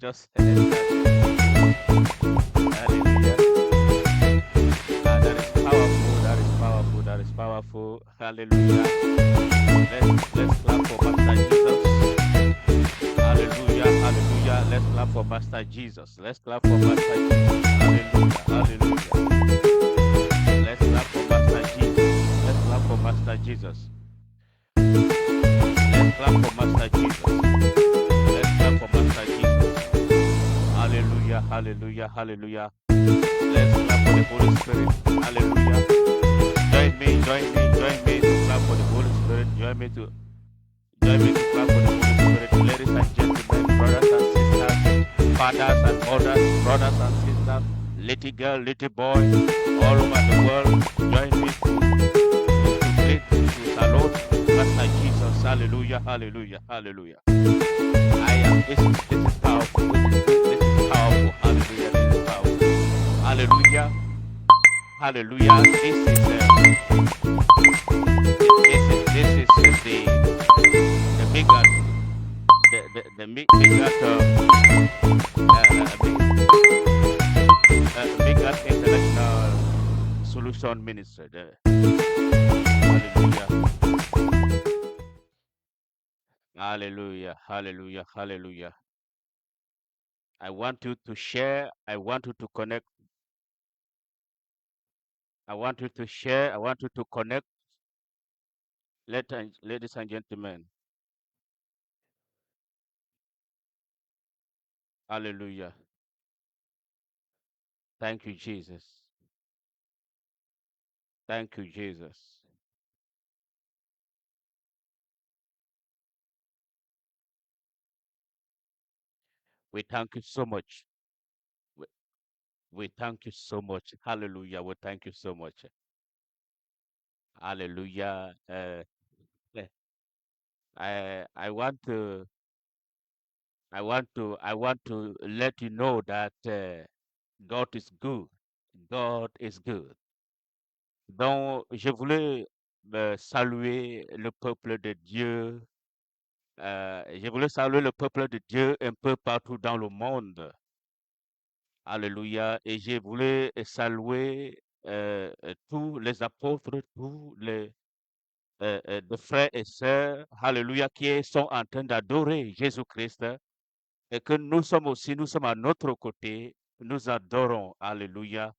just heard that. Hallelujah. That is powerful. That is powerful. That is powerful. Hallelujah. Let's clap for Master Jesus. Hallelujah. Hallelujah. Let's clap for Master Jesus. Let's clap for Master Jesus. Hallelujah. Hallelujah. Let's clap for Master Jesus. Let's clap for Master Jesus. Let's clap for Master Jesus. Let's clap for Master Jesus. Hallelujah. Hallelujah. Hallelujah. Let's clap for the Holy Spirit. Hallelujah. Join me to clap for the Holy Spirit. Join me to clap for the Holy Spirit. Ladies and gentlemen, brothers and sisters, fathers and mothers, brothers and sisters, little girl, little boy, all over the world, join me to greet, to salute Master Jesus. Hallelujah, hallelujah, hallelujah. This is powerful. This is powerful. Hallelujah, this is powerful. Hallelujah, hallelujah. This is the biggest biggest biggest international solution ministry there. Hallelujah. Hallelujah. Hallelujah. Hallelujah. I want you to share. I want you to connect. I want you to share. I want you to connect. Ladies and gentlemen. Hallelujah. Thank you, Jesus. Thank you, Jesus. We thank you so much. We, we thank you so much. Hallelujah. We thank you so much. Hallelujah. Eh, I want to I want to let you know that God is good. God is good. Donc, je voulais saluer le peuple de Dieu. Je voulais saluer le peuple de Dieu un peu partout dans le monde. Alléluia. Et je voulais saluer tous les apôtres, tous les frères et sœurs, Alléluia, qui sont en train d'adorer Jésus-Christ. Et que nous sommes aussi, nous sommes à notre côté, nous adorons, Alléluia.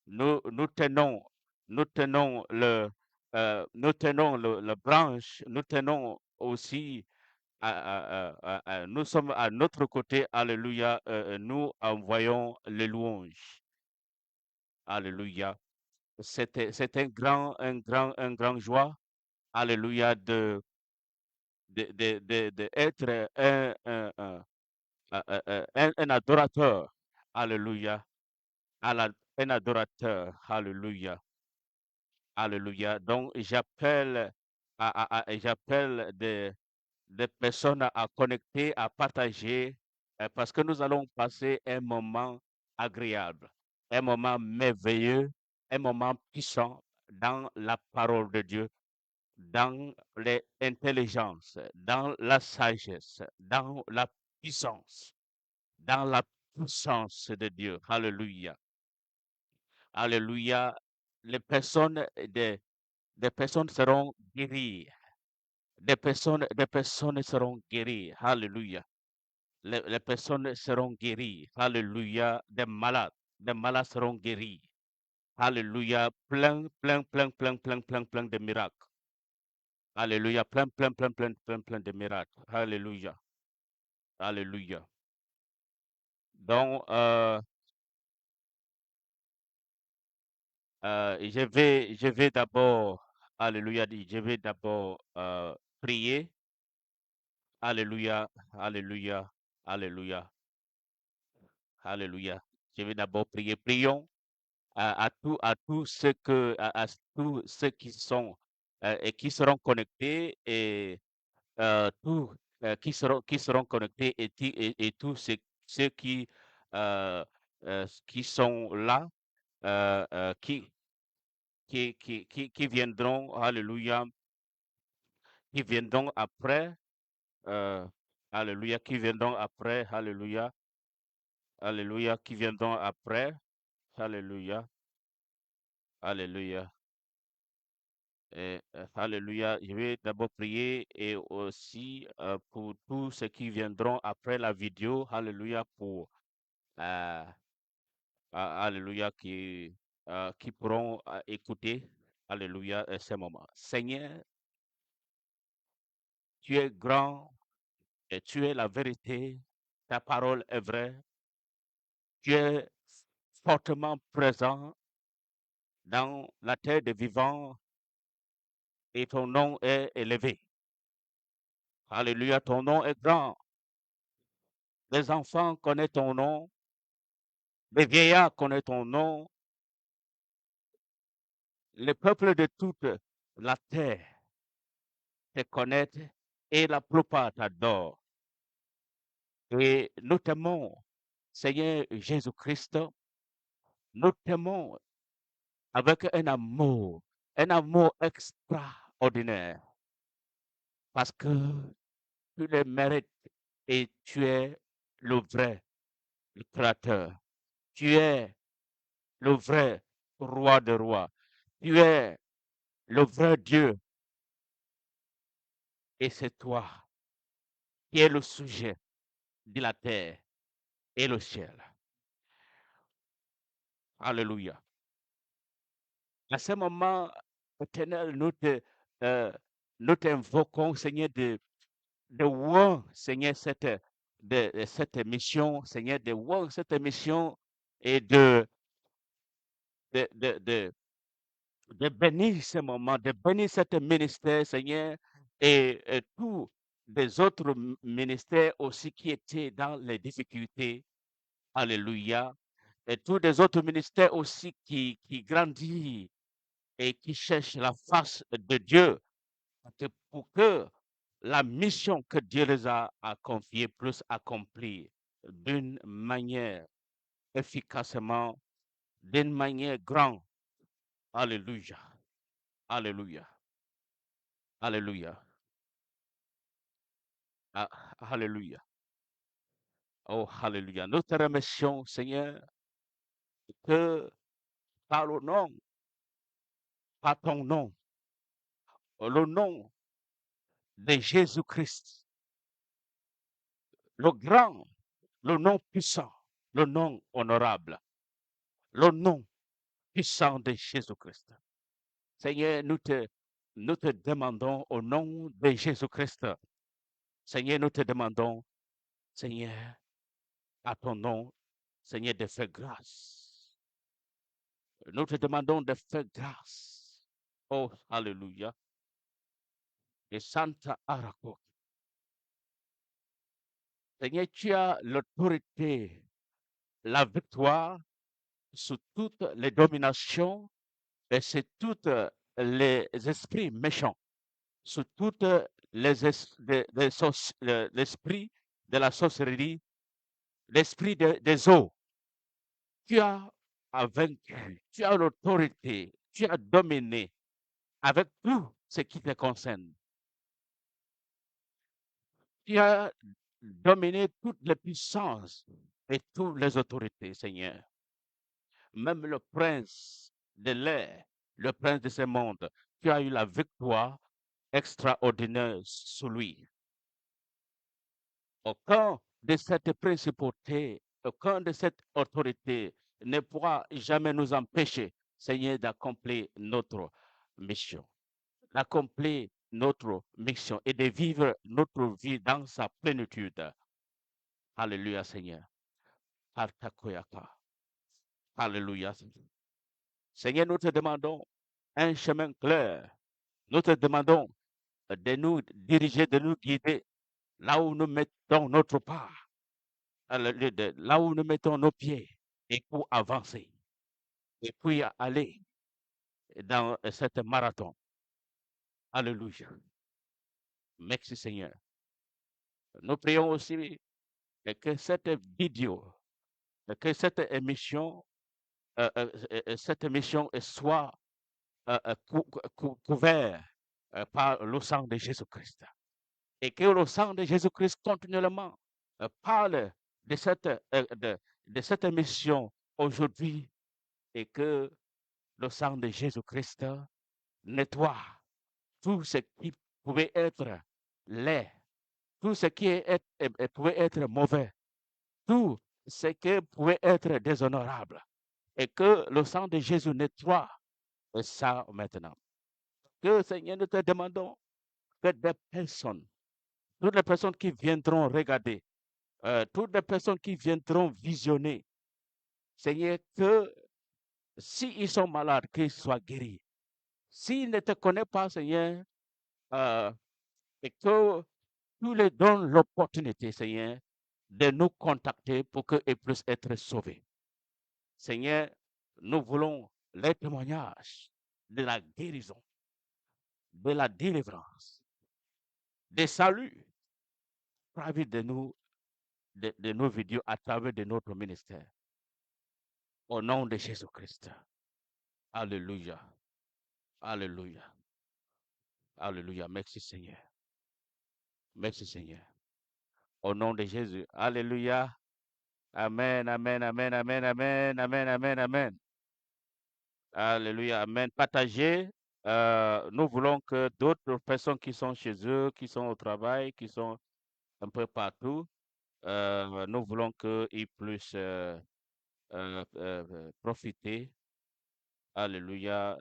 Nous nous tenons nous tenons le branche, nous tenons aussi, nous sommes à notre côté, Alléluia, nous envoyons les louanges, Alléluia. C'est un grand joie, Alléluia, de être un adorateur, Alléluia, un adorateur, Alléluia. Alléluia. Donc, j'appelle des personnes à connecter, à partager, parce que nous allons passer un moment agréable, un moment merveilleux, un moment puissant dans la parole de Dieu, dans l'intelligence, dans la sagesse, dans la puissance de Dieu. Alléluia. Alléluia. Les personnes, des personnes seront guéries. Des personnes seront guéries. Alléluia. Les personnes seront guéries. Alléluia. Des malades seront guéris. Alléluia. Plein de miracles. Alléluia. Plein de miracles. Alléluia. Alléluia. Donc, je vais d'abord, Alléluia, je vais d'abord prier. Alléluia, Alléluia, Alléluia, Alléluia. Je vais d'abord prier. Prions à tous ceux à tous ceux qui sont et qui seront connectés et tous qui seront connectés et tous ceux qui sont là, euh, euh, qui, qui viendront, Alléluia, qui viendront après, euh, Alléluia, qui viendront après, Alléluia. Alléluia, qui viendront après. Alléluia, alléluia. Et, alléluia. Je vais d'abord prier et aussi pour tous ceux qui viendront après la vidéo. Alléluia, pour alléluia, qui pourront écouter. Alléluia, ces moments. Seigneur, tu es grand et tu es la vérité. Ta parole est vraie. Tu es fortement présent dans la terre des vivants et ton nom est élevé. Alléluia, ton nom est grand. Les enfants connaissent ton nom, les vieillards connaissent ton nom, le peuple de toute la terre te connaît et la plupart t'adorent. Et nous t'aimons, Seigneur Jésus-Christ, nous t'aimons avec un amour extraordinaire, parce que tu le mérites et tu es le vrai créateur. Tu es le vrai roi de rois. Tu es le vrai Dieu et c'est toi qui es le sujet de la terre et le ciel. Alléluia. À ce moment, éternel, euh, nous t'invoquons, Seigneur, de voir, Seigneur, cette mission, Seigneur, de voir cette mission et de, de, de, de bénir ce moment, de bénir cet ministère, Seigneur, et tous les autres ministères aussi qui étaient dans les difficultés. Alléluia. Et tous les autres ministères aussi qui grandissent et qui cherchent la face de Dieu pour que la mission que Dieu les a confiée puisse accomplir d'une manière efficacement, d'une manière grande. Alléluia. Alléluia. Alléluia. Ah, alléluia. Oh, alléluia. Nous te remercions, Seigneur, que par le nom, par ton nom, le nom de Jésus-Christ, le grand, le nom puissant, le nom honorable, le nom puissant de Jésus-Christ. Seigneur, nous te demandons au nom de Jésus-Christ, Seigneur, nous te demandons, Seigneur, à ton nom, Seigneur, de faire grâce. Nous te demandons de faire grâce. Oh, alléluia. Et Santa Arako. Seigneur, tu as l'autorité, la victoire sur toutes les dominations et sur tous les esprits méchants, sur toutes l'esprit de la sorcellerie, l'esprit des eaux. Tu as vaincu, tu as l'autorité, tu as dominé avec tout ce qui te concerne. Tu as dominé toutes les puissances et toutes les autorités, Seigneur. Même le prince de l'air, le prince de ce monde, tu as eu la victoire extraordinaire sur lui. Aucun de cette principauté, aucun de cette autorité ne pourra jamais nous empêcher, Seigneur, d'accomplir notre mission, d'accomplir notre mission et de vivre notre vie dans sa plénitude. Alléluia, Seigneur. Artakoyaka. Alléluia. Seigneur, nous te demandons un chemin clair. Nous te demandons de nous diriger, de nous guider là où nous mettons notre part, là où nous mettons nos pieds et pour avancer et puis aller dans cette marathon. Alléluia. Merci Seigneur. Nous prions aussi que cette vidéo, que cette émission soit couverte par le sang de Jésus-Christ. Et que le sang de Jésus-Christ continuellement parle de de cette émission aujourd'hui est que le sang de Jésus-Christ nettoie tout ce qui pouvait être laid, tout ce qui pouvait être mauvais, tout ce qui pouvait être déshonorable. Et que le sang de Jésus nettoie ça maintenant. Que Seigneur, nous te demandons que des personnes, toutes les personnes qui viendront regarder, toutes les personnes qui viendront visionner, Seigneur, que s'ils sont malades, qu'ils soient guéris. S'ils ne te connaissent pas, Seigneur, euh, et que tu leur donnes l'opportunité, Seigneur, de nous contacter pour qu'ils puissent être sauvés. Seigneur, nous voulons les témoignages de la guérison, de la délivrance, des saluts à travers de nos vidéos, à travers de notre ministère. Au nom de Jésus-Christ. Alléluia. Alléluia. Alléluia. Merci Seigneur. Merci Seigneur. Au nom de Jésus. Alléluia. Amen, amen, amen, amen, amen, amen, amen, amen. Alléluia, amen. Partagez. Nous voulons que d'autres personnes qui sont chez eux, qui sont au travail, qui sont un peu partout, nous voulons qu'ils puissent profiter. Alléluia.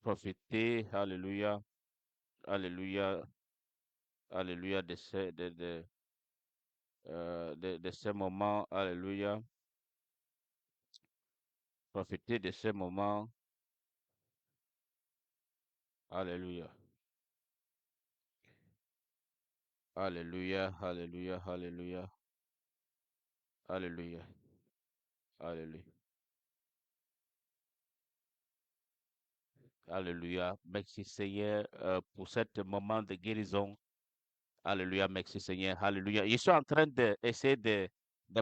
Profiter. Alléluia. Alléluia. Alléluia de ces moments. Alléluia. Profiter de ces moments. Alléluia. Alléluia. Alléluia. Alléluia. Alléluia. Alléluia. Alléluia. Merci Seigneur pour ce moment de guérison. Alléluia. Merci Seigneur. Alléluia. Je suis en train d'essayer de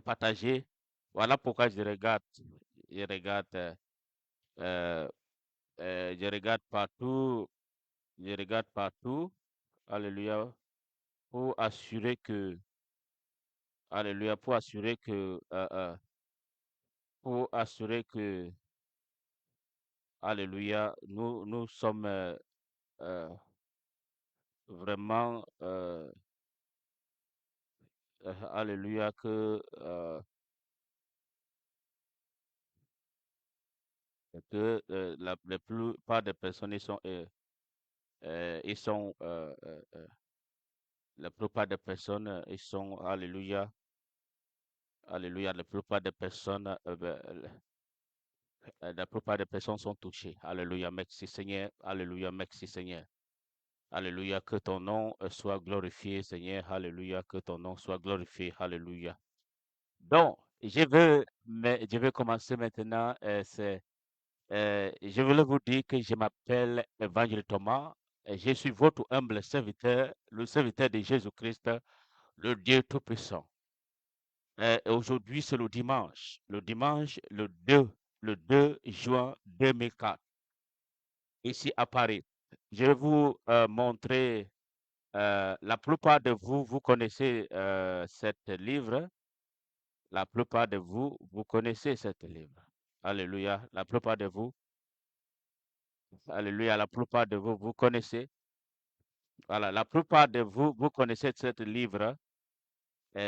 partager. Voilà pourquoi je regarde. Je regarde. Euh, je regarde partout. Je regarde partout. Alléluia. Pour assurer que. Alléluia. Pour assurer que. Alléluia. Nous sommes euh, vraiment. Alléluia. Que la plupart des personnes ils sont la plupart des personnes ils sont alléluia alléluia la plupart des personnes la plupart des personnes sont touchées. Alléluia, merci Seigneur. Alléluia, merci Seigneur. Alléluia, que ton nom soit glorifié Seigneur. Alléluia, que ton nom soit glorifié. Alléluia. Donc, je vais commencer maintenant. Je voulais vous dire que je m'appelle Évangile Thomas. Et je suis votre humble serviteur, le serviteur de Jésus-Christ, le Dieu Tout-Puissant. Aujourd'hui, c'est le dimanche le 2 juin 2004, ici à Paris. Je vais vous montrer, la plupart de vous, vous connaissez cet livre. La plupart de vous, vous connaissez cet livre. Alléluia. La plupart de vous, alléluia, la plupart de vous, vous connaissez. Voilà, la plupart de vous, vous connaissez ce livre.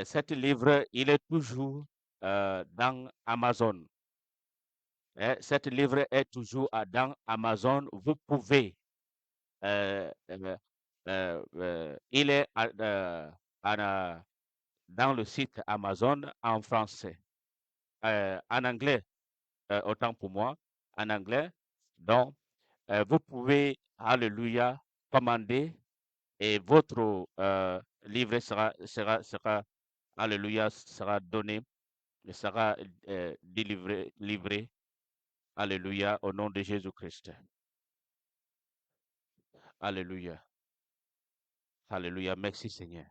Cet livre, il est toujours dans Amazon. Cet livre est toujours dans Amazon. Vous pouvez, il est dans le site Amazon en français, en anglais, autant pour moi, en anglais. Donc, vous pouvez, alléluia, commander et votre livre sera, alléluia, sera donné, sera délivré, livré, alléluia, au nom de Jésus-Christ. Alléluia, alléluia, merci Seigneur.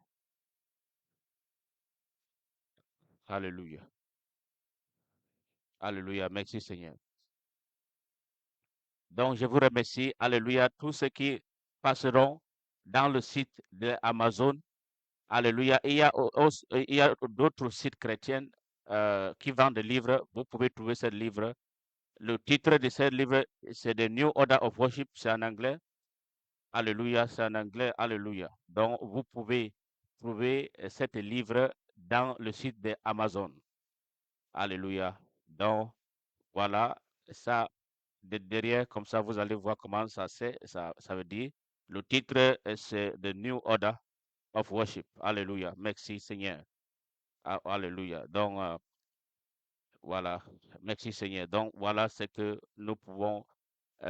Alléluia, alléluia, merci Seigneur. Donc, je vous remercie, alléluia, tous ceux qui passeront dans le site de Amazon. Alléluia. Il y a d'autres sites chrétiens. qui vend des livres, vous pouvez trouver ce livre. Le titre de ce livre, c'est The New Order of Worship, c'est en anglais. Alléluia, c'est en anglais. Alléluia. Donc, vous pouvez trouver cet livre dans le site de Amazon. Alléluia. Donc, voilà, ça, derrière, comme ça, vous allez voir comment ça veut dire. Le titre, c'est The New Order of Worship. Alléluia. Merci, Seigneur. Alléluia. Donc, voilà. Merci, Seigneur. Donc, voilà ce que nous pouvons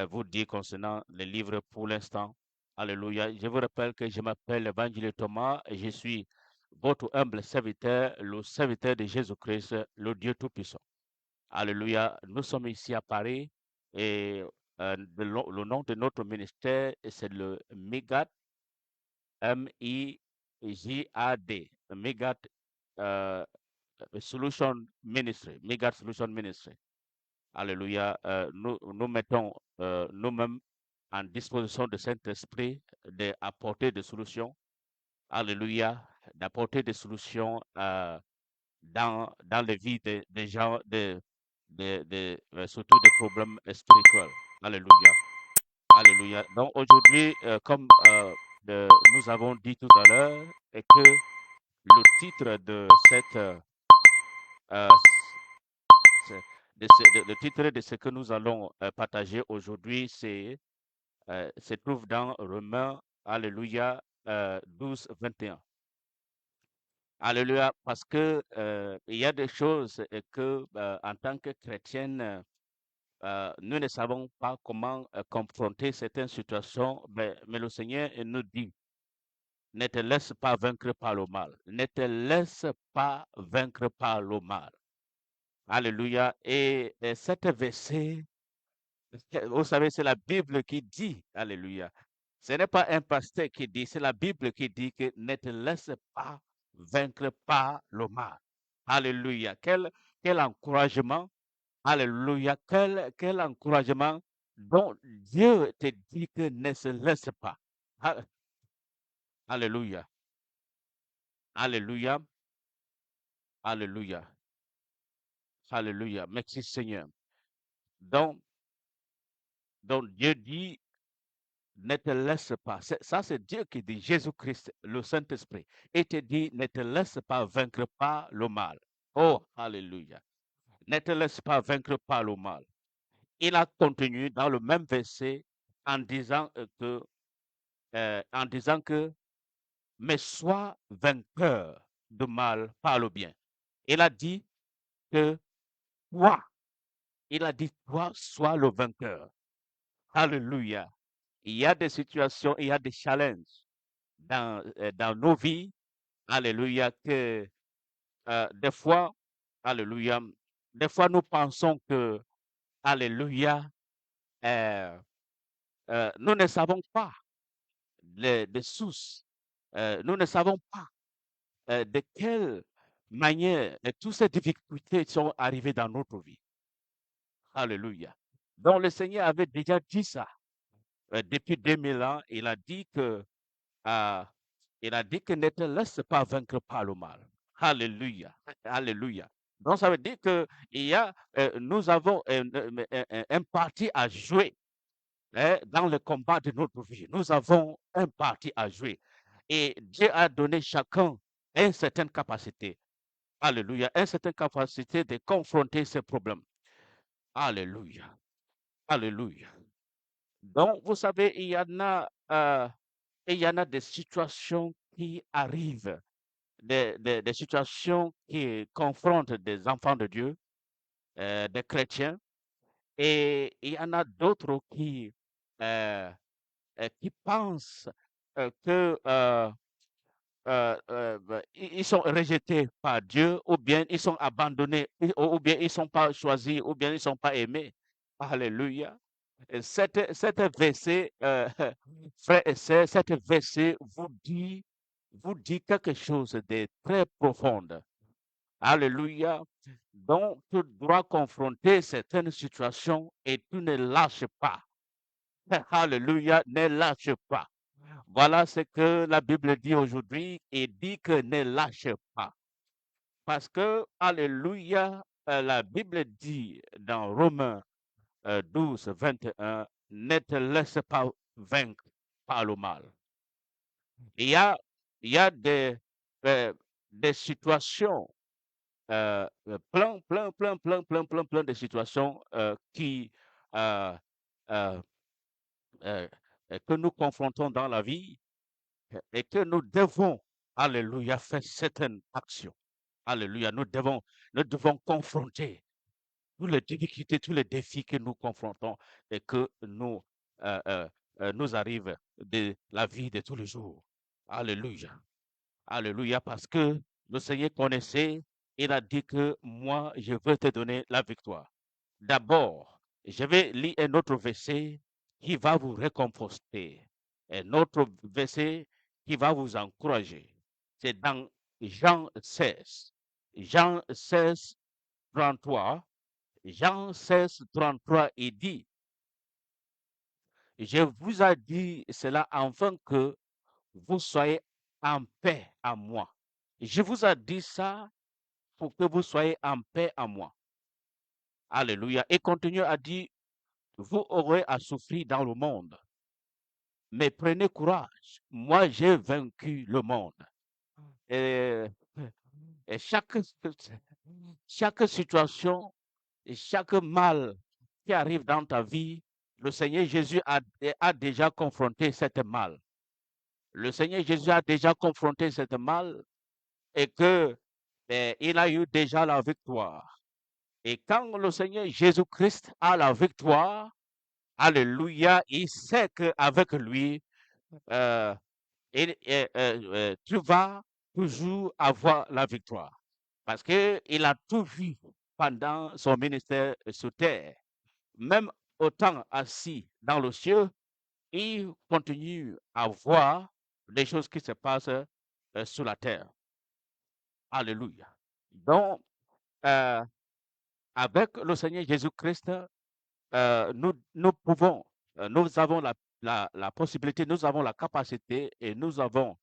vous dire concernant les livres pour l'instant. Alléluia. Je vous rappelle que je m'appelle l'Évangile Thomas et je suis votre humble serviteur, le serviteur de Jésus-Christ, le Dieu Tout-Puissant. Alléluia. Nous sommes ici à Paris et le nom de notre ministère, c'est le MIGAD, M-I-J-A-D, MIGAD Solution Ministry, MIGAD Solution Ministry. Alléluia. Nous mettons nous-mêmes en disposition de Saint-Esprit d'apporter des solutions. Alléluia. D'apporter des solutions dans les vies des gens, surtout des problèmes spirituels. Alléluia. Alléluia. Donc aujourd'hui, comme nous avons dit tout à l'heure, et que le titre de cette le titre de ce que nous allons partager aujourd'hui, se trouve dans Romains, Alléluia, 12, 21. Alléluia, parce que il y a des choses que, en tant que chrétienne, nous ne savons pas comment confronter certaines situations, mais le Seigneur nous dit, ne te laisse pas vaincre par le mal. Ne te laisse pas vaincre par le mal. Alléluia. Et cet verset, vous savez, c'est la Bible qui dit, Alléluia. Ce n'est pas un pasteur qui dit, c'est la Bible qui dit que ne te laisse pas vaincre par le mal. Alléluia. Quel encouragement. Alléluia. Quel encouragement dont Dieu te dit que ne se laisse pas. Alléluia. Alléluia. Alléluia. Alléluia. Merci Seigneur. Donc, donc Dieu dit, ne te laisse pas. Ça, c'est Dieu qui dit, Jésus-Christ, le Saint-Esprit. Et te dit, ne te laisse pas vaincre par le mal. Oh, alléluia. Ne te laisse pas vaincre par le mal. Il a continué dans le même verset en disant que, mais sois vainqueur de mal par le bien. Il a dit que toi, il a dit, toi, sois le vainqueur. Alléluia. Il y a des situations, il y a des challenges dans nos vies. Alléluia. Que des fois, alléluia, des fois nous pensons que, alléluia, euh, nous ne savons pas les sources. Nous ne savons pas de quelle manière toutes ces difficultés sont arrivées dans notre vie. Alléluia. Donc le Seigneur avait déjà dit ça depuis 2000 ans. Euh, il a dit que ne te laisse pas vaincre par le mal. Alléluia. Alléluia. Donc ça veut dire que nous avons un parti à jouer dans le combat de notre vie. Nous avons un parti à jouer. Et Dieu a donné chacun une certaine capacité. Alléluia. Une certaine capacité de confronter ces problèmes. Alléluia. Alléluia. Donc, vous savez, il y en a des situations qui arrivent, des situations qui confrontent des enfants de Dieu, des chrétiens, et il y en a d'autres qui pensent que ils sont rejetés par Dieu, ou bien ils sont abandonnés, ou bien ils ne sont pas choisis, ou bien ils ne sont pas aimés. Alléluia. Et Cet verset, frère et sœurs, cet verset vous dit quelque chose de très profond. Alléluia. Donc, tu dois confronter certaines situations et tu ne lâches pas. Alléluia, ne lâche pas. Voilà ce que la Bible dit aujourd'hui et dit que ne lâche pas. Parce que, alléluia, la Bible dit dans Romains 12, 21, ne te laisse pas vaincre par le mal. Il y a, il y a des situations, plein de situations euh, euh, euh, que nous confrontons dans la vie et que nous devons, alléluia, faire certaines actions. Alléluia, nous devons confronter toutes les difficultés, tous les défis que nous confrontons et que nous arrivent de la vie de tous les jours. Alléluia. Alléluia, parce que le Seigneur connaissait, il a dit que moi, je veux te donner la victoire. D'abord, je vais lire un autre verset qui va vous réconforter, un autre verset qui va vous encourager. C'est dans Jean 16. Jean 16, 33. Jean 16, 33, il dit, je vous ai dit cela afin que vous soyez en paix à moi. Je vous ai dit ça pour que vous soyez en paix à moi. Alléluia. Et continue à dire, vous aurez à souffrir dans le monde. Mais prenez courage. Moi, j'ai vaincu le monde. Et, et chaque situation et chaque mal qui arrive dans ta vie, le Seigneur Jésus a déjà confronté cette mal. Le Seigneur Jésus a déjà confronté cette mal et que il a eu déjà la victoire. Et quand le Seigneur Jésus-Christ a la victoire, alléluia, il sait qu'avec lui, euh, tu vas toujours avoir la victoire. Parce qu'il a tout vu pendant son ministère sur terre. Même autant assis dans le ciel, il continue à voir les choses qui se passent sur la terre. Alléluia. Donc, euh, avec le Seigneur Jésus-Christ, nous pouvons, nous avons la possibilité, nous avons la capacité et nous avons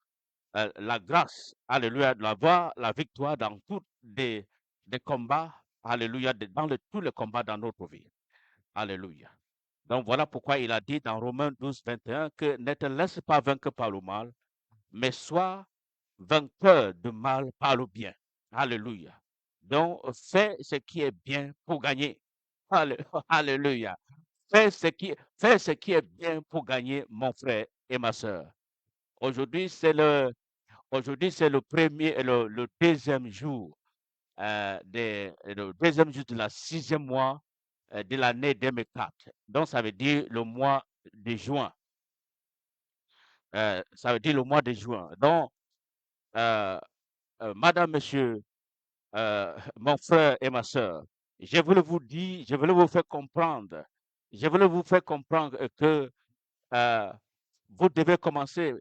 la grâce, alléluia, d'avoir la victoire dans tous des combats, alléluia, dans tous les combats dans notre vie. Alléluia. Donc voilà pourquoi il a dit dans Romains 12, 21 que ne te laisse pas vaincre par le mal, mais sois vainqueur de mal par le bien. Alléluia. Donc fais ce qui est bien pour gagner. Alléluia. Fais ce qui est bien pour gagner, mon frère et ma soeur. Aujourd'hui, c'est le premier et le deuxième jour, le deuxième jour de la sixième mois de l'année 2004. Donc, ça veut dire le mois de juin. Ça veut dire le mois de juin. Donc, euh, madame, monsieur, mon frère et ma soeur, je voulais vous dire, je voulais vous faire comprendre, je voulais vous faire comprendre que euh, vous devez commencer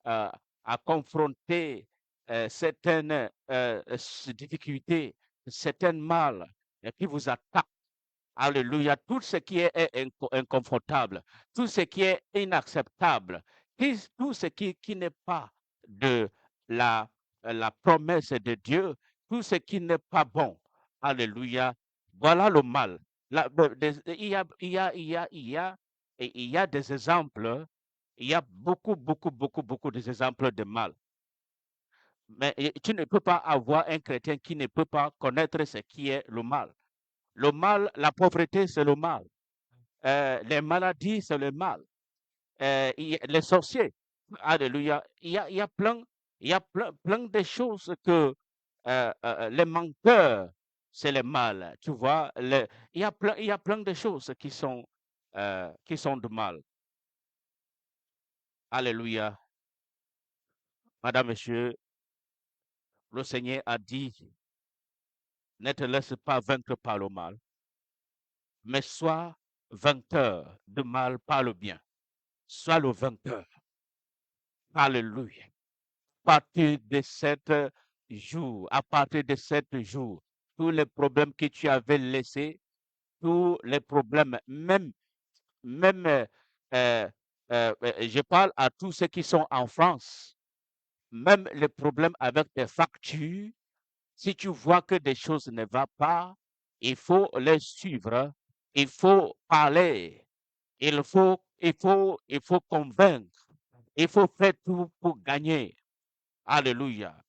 euh, à confronter certaines difficultés, certaines mal qui vous attaquent. Alléluia. Tout ce qui est inconfortable, tout ce qui est inacceptable, tout ce qui n'est pas de la, la promesse de Dieu, tout ce qui n'est pas bon. Alléluia. Voilà le mal. Il y a des exemples, il y a beaucoup des exemples de mal. Mais tu ne peux pas avoir un chrétien qui ne peut pas connaître ce qui est le mal. Le mal, la pauvreté, c'est le mal. Les maladies, c'est le mal. Les sorciers, alléluia. Il y a plein de choses que les menteurs, c'est le mal. Tu vois, il y a plein de choses qui sont de mal. Alléluia. Madame, monsieur, le Seigneur a dit, ne te laisse pas vaincre par le mal, mais sois vainqueur de mal par le bien. Sois le vainqueur. Alléluia. Partir de cet jour, à partir de cet jour, tous les problèmes que tu avais laissés, tous les problèmes, même je parle à tous ceux qui sont en France, même les problèmes avec des factures, Si tu vois que des choses ne vont pas, il faut les suivre, il faut parler, il faut convaincre, il faut faire tout pour gagner. Alléluia.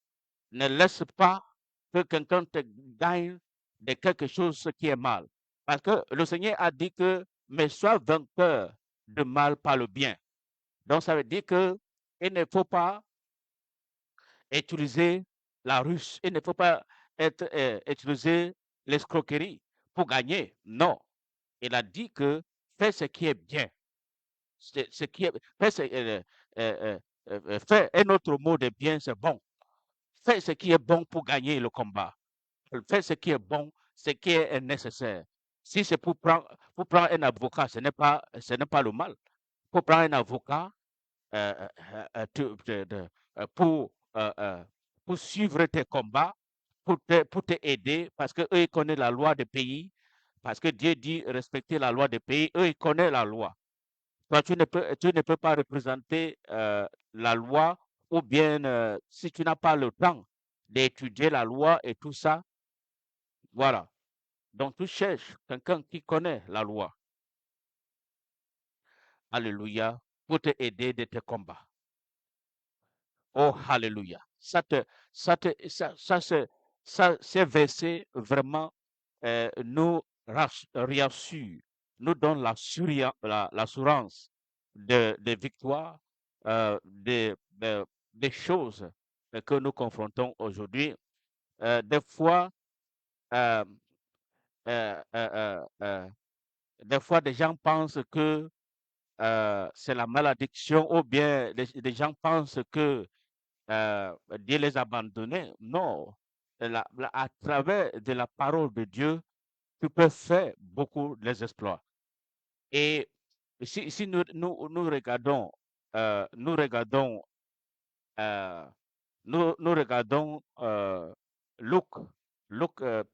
Ne laisse pas que quelqu'un te gagne de quelque chose qui est mal. Parce que le Seigneur a dit que, mais sois vainqueur de mal par le bien. Donc, ça veut dire que il ne faut pas utiliser la ruse, il ne faut pas utiliser l'escroquerie pour gagner. Non. Il a dit que fais ce qui est bien. Ce qui est, fais un autre mot de bien, c'est bon. Fais ce qui est bon pour gagner le combat. Fais ce qui est bon, ce qui est nécessaire. Si c'est pour prendre un avocat, ce n'est pas le mal. Pour prendre un avocat, euh, pour, pour suivre tes combats, pour te aider, parce qu'eux, ils connaissent la loi du pays, parce que Dieu dit respecter la loi du pays, eux, ils connaissent la loi. Toi, tu ne peux pas représenter la loi, ou bien si tu n'as pas le temps d'étudier la loi et tout ça, voilà. Donc, tu cherches quelqu'un qui connaît la loi. Alléluia. Pour te aider de tes combats. Oh, alléluia. Ces versets vraiment nous réassurent, nous donnent l'assurance de victoire, des choses que nous confrontons aujourd'hui. Des fois, euh, euh, euh, euh, euh, des fois, des gens pensent que c'est la malédiction, ou bien des gens pensent que Dieu les a abandonnés. Non. À travers de la parole de Dieu, tu peux faire beaucoup des exploits. Et si nous regardons, nous regardons, euh, nous regardons Luc,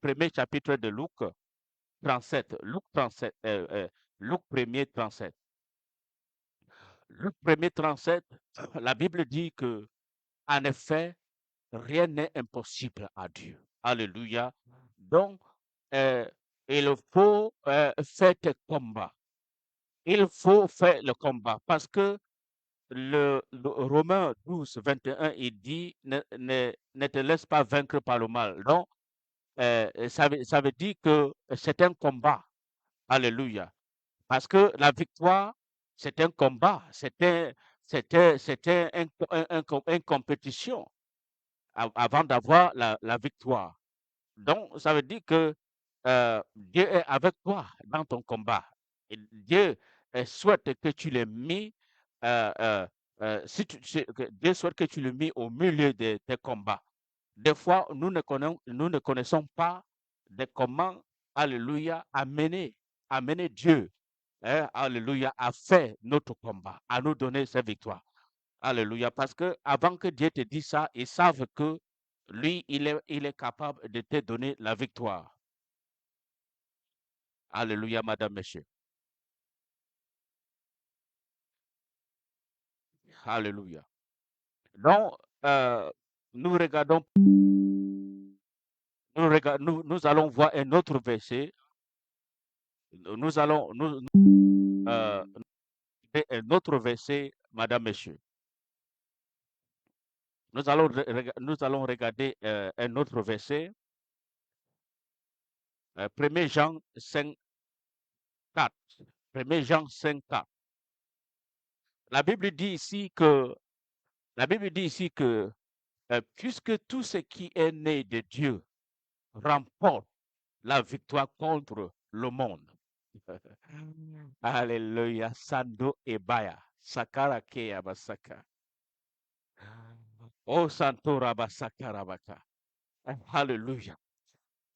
premier chapitre de Luc 37, Luc 1er 37. Luc 1er 37, la Bible dit que, en effet, rien n'est impossible à Dieu. Alléluia. Donc, euh, il faut faire tes combats. Il faut faire le combat parce que le Romain 12, 21, il dit ne te laisse pas vaincre par le mal. Donc, ça veut dire que c'est un combat. Alléluia. Parce que la victoire, c'est un combat. C'était une compétition avant d'avoir la victoire. Donc, ça veut dire que Dieu est avec toi dans ton combat. Et Dieu souhaite que tu le mis, Dieu souhaite que tu le mis au milieu de tes combats. Des fois, nous ne connaissons pas de comment, alléluia, amener Dieu, hein, alléluia, à faire notre combat, à nous donner sa victoire. Alléluia. Parce que avant que Dieu te dise ça, ils savent que lui, il est capable de te donner la victoire. Alléluia, madame, monsieur. Alléluia. Donc, euh, nous regardons, nous allons voir un autre verset. Nous allons, euh, un autre verset, madame, monsieur. Nous allons regarder un autre verset. 1 Jean 5, 4. 1 Jean 5, 4. La Bible dit ici que, la Bible dit ici que puisque tout ce qui est né de Dieu remporte la victoire contre le monde. Alléluia. Sando Ebaya. Sakara Keya Basaka. Oh Santo Rabasaka Rabaka. Alléluia.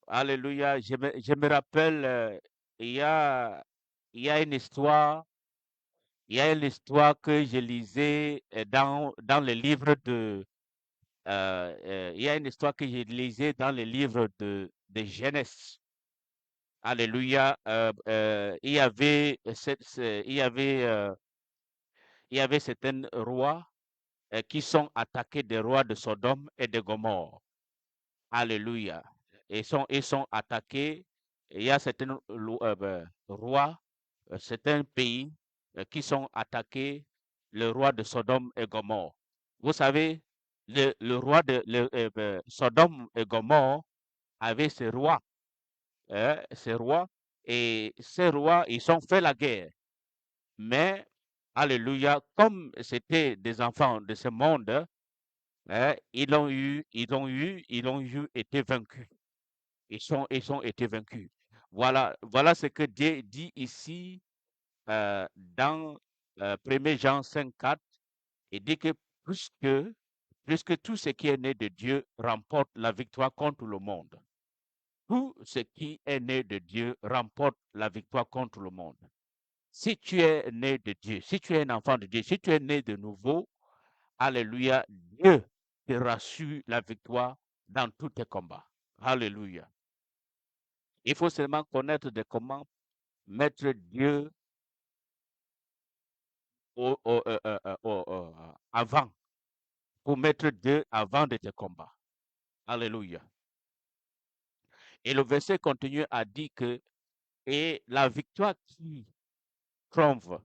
Alléluia. Je me rappelle, il y a, il y a une histoire, il y a une histoire que je lisais dans le livre de, il y a une histoire que je lisais dans le livre de Genèse. Alléluia. Il y avait certains rois qui sont attaqués des rois de Sodome et de Gomorre. Alléluia. Ils sont attaqués. Il y a certains rois, certains pays qui sont attaqués, le roi de Sodome et Gomorre. Vous savez, le roi de Sodome et Gomorre avait ses rois, et ces rois, ils ont fait la guerre. Mais, alléluia, comme c'était des enfants de ce monde, ils ont eu été vaincus. Ils ont été vaincus. Voilà ce que Dieu dit ici dans 1 Jean 5,4. Il dit que puisque, puisque tout ce qui est né de Dieu remporte la victoire contre le monde. Tout ce qui est né de Dieu remporte la victoire contre le monde. Si tu es né de Dieu, si tu es un enfant de Dieu, si tu es né de nouveau, alléluia, Dieu te rassure la victoire dans tous tes combats. Alléluia. Il faut seulement connaître de comment mettre Dieu avant, pour mettre Dieu avant de tes combats. Alléluia. Et le verset continue à dire que, et la victoire qui trompe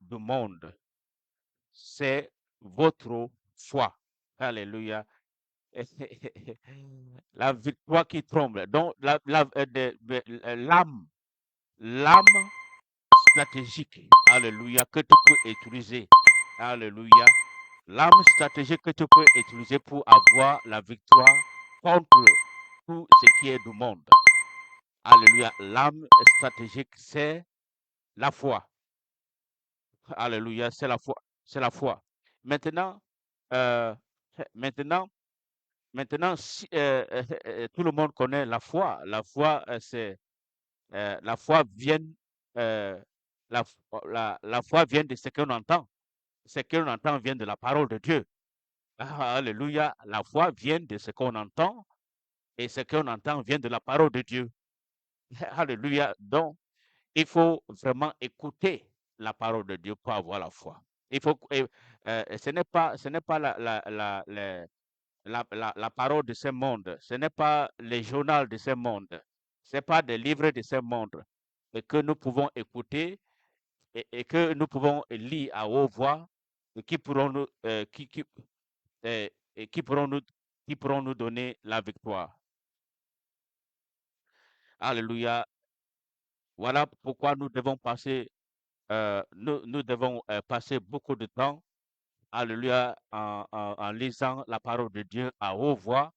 du monde, c'est votre foi. Alléluia. La victoire qui tremble. Donc, l'âme, l'âme stratégique, alléluia, que tu peux utiliser. Alléluia. L'âme stratégique que tu peux utiliser pour avoir la victoire contre tout ce qui est du monde. Alléluia. L'âme stratégique, c'est la foi. Alléluia, c'est la foi. C'est la foi. Maintenant, euh, maintenant, maintenant, si, tout le monde connaît la foi. La foi vient, euh, la foi vient de ce qu'on entend. Ce qu'on entend vient de la parole de Dieu. Ah, alléluia. La foi vient de ce qu'on entend et ce qu'on entend vient de la parole de Dieu. Alléluia. Donc, il faut vraiment écouter la parole de Dieu pour avoir la foi. Il faut, ce n'est pas la parole de ce monde, ce n'est pas les journaux de ce monde, ce n'est pas des livres de ce monde et que nous pouvons écouter et que nous pouvons lire à haute voix et qui pourront nous, et qui pourront nous donner la victoire. Alléluia. Voilà pourquoi nous devons passer, nous devons passer beaucoup de temps, alléluia, en lisant la parole de Dieu à haute voix,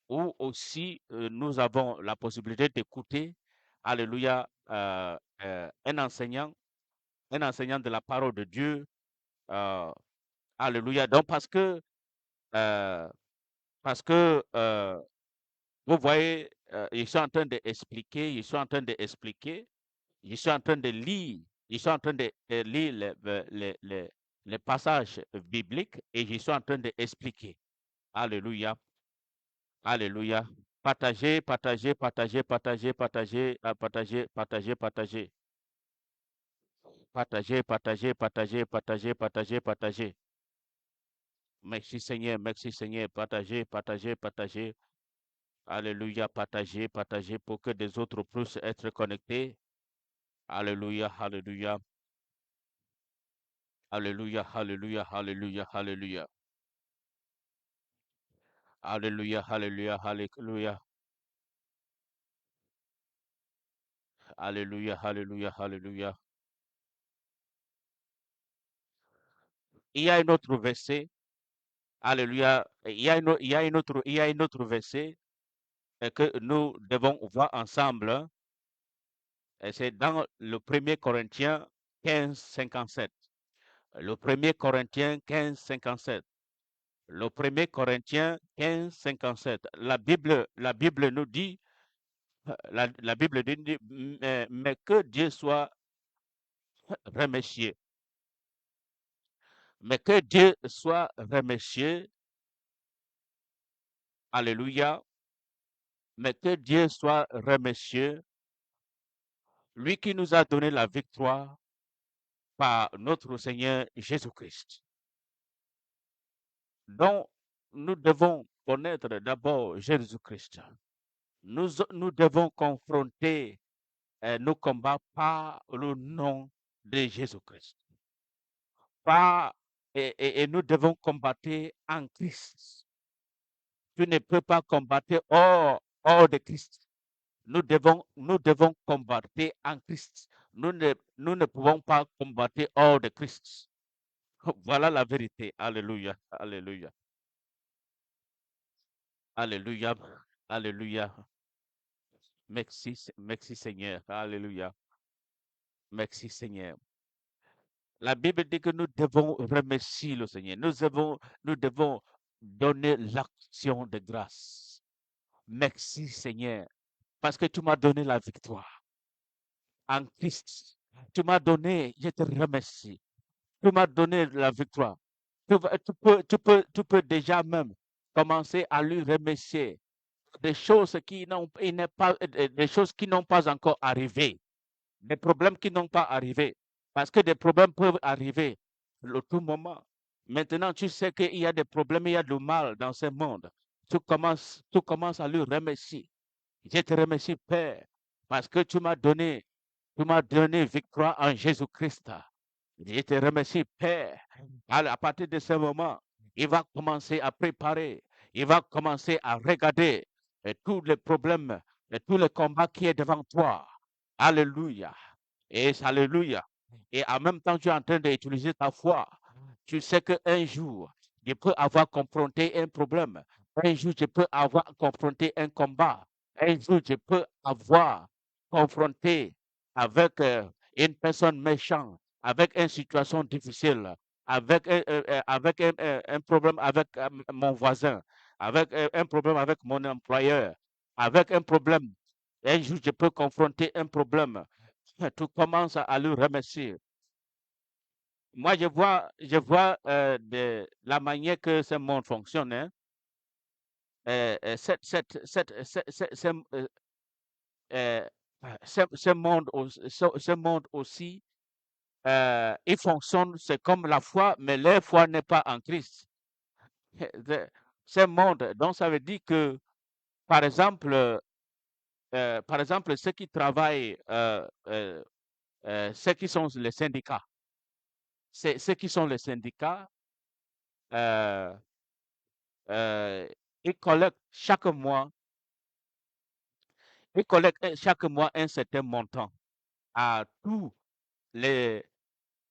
ou aussi nous avons la possibilité d'écouter, alléluia, un enseignant de la parole de Dieu, euh, alléluia. Donc euh, parce que vous voyez, ils sont en train d'expliquer, ils sont en train d'expliquer, ils sont en train de lire, ils sont en train de lire les passages bibliques et ils sont en train d'expliquer. Alléluia. Alléluia. Partagez, partagez, partagez, partagez, partagez, partagez, partagez, partagez. Partagez, partagez, partagez, partagez, partagez, partagez. Merci Seigneur, merci Seigneur. Partagez, partagez, partagez. Alléluia, partagez, partagez pour que des autres puissent être connectés. Alléluia, alléluia. Alléluia, alléluia, alléluia, alléluia. Alléluia, alléluia, alléluia. Alléluia, alléluia, alléluia. Il y a un autre verset. Alléluia. Il y a un autre verset que nous devons voir ensemble, hein. Et c'est dans le 1er Corinthiens 15, 57. Le 1er Corinthiens 15, 57. Le 1er Corinthiens 15, 57. La Bible nous dit, la Bible dit, mais que Dieu soit remercié. Mais que Dieu soit remercié. Alléluia. Mais que Dieu soit remercié. Lui qui nous a donné la victoire par notre Seigneur Jésus-Christ. Donc, nous devons connaître d'abord Jésus-Christ. Nous devons confronter nos combats par le nom de Jésus-Christ. Et nous devons combattre en Christ. Tu ne peux pas combattre hors de Christ. Nous devons combattre en Christ. Nous ne pouvons pas combattre hors de Christ. Voilà la vérité. Alléluia. Alléluia. Alléluia. Alléluia. Merci, merci Seigneur. Alléluia. Merci Seigneur. La Bible dit que nous devons remercier le Seigneur. Nous devons donner l'action de grâce. Merci Seigneur, parce que tu m'as donné la victoire en Christ. Tu m'as donné, je te remercie. Tu m'as donné la victoire. Tu peux déjà même commencer à lui remercier des choses qui n'ont il n'est pas des choses qui n'ont pas encore arrivé, des problèmes qui n'ont pas arrivé. Parce que des problèmes peuvent arriver à tout moment. Maintenant, tu sais qu'il y a des problèmes, il y a du mal dans ce monde. Tu commences à lui remercier. Je te remercie, Père, parce que tu m'as donné victoire en Jésus-Christ. Je te remercie, Père. À partir de ce moment, il va commencer à préparer, il va commencer à regarder tous les problèmes et tous les combats qui est devant toi. Alléluia. Et alléluia. Et en même temps, tu es en train d'utiliser ta foi. Tu sais qu'un jour, je peux avoir confronté un problème. Un jour, je peux avoir confronté un combat. Un jour, je peux avoir confronté avec une personne méchante, avec une situation difficile, avec un problème avec mon voisin, avec un problème avec mon employeur, avec un problème. Un jour, je peux confronter un problème. Tu commences à le remercier. Moi, je vois de la manière que ce monde fonctionne. Hein. Euh, ce monde, ce monde aussi, il fonctionne, c'est comme la foi, mais la foi n'est pas en Christ. Ce monde, donc ça veut dire que, par exemple, ceux qui travaillent, ceux qui sont les syndicats, ceux qui sont les syndicats, euh, euh, ils collectent chaque mois, ils collectent chaque mois un certain montant à tous les,